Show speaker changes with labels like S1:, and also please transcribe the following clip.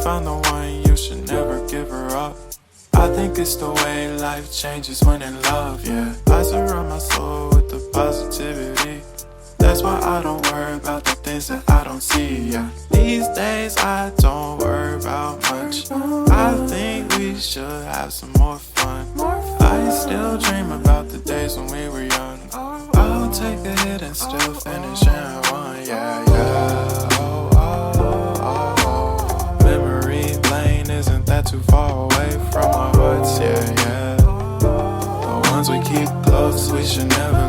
S1: found the one, you should never give her up. I think it's the way life changes when in love, yeah. I surround my soul with the positivity. That's why I don't worry about the things that I don't see, yeah. These days I don't worry about much. I think we should have some more fun. I still dream about the days when we were young. I'll take a hit and still finish in one, yeah, yeah. Oh, oh, oh, oh. Memory lane, isn't that too far away from our hearts, yeah, yeah. The ones we keep close, we should never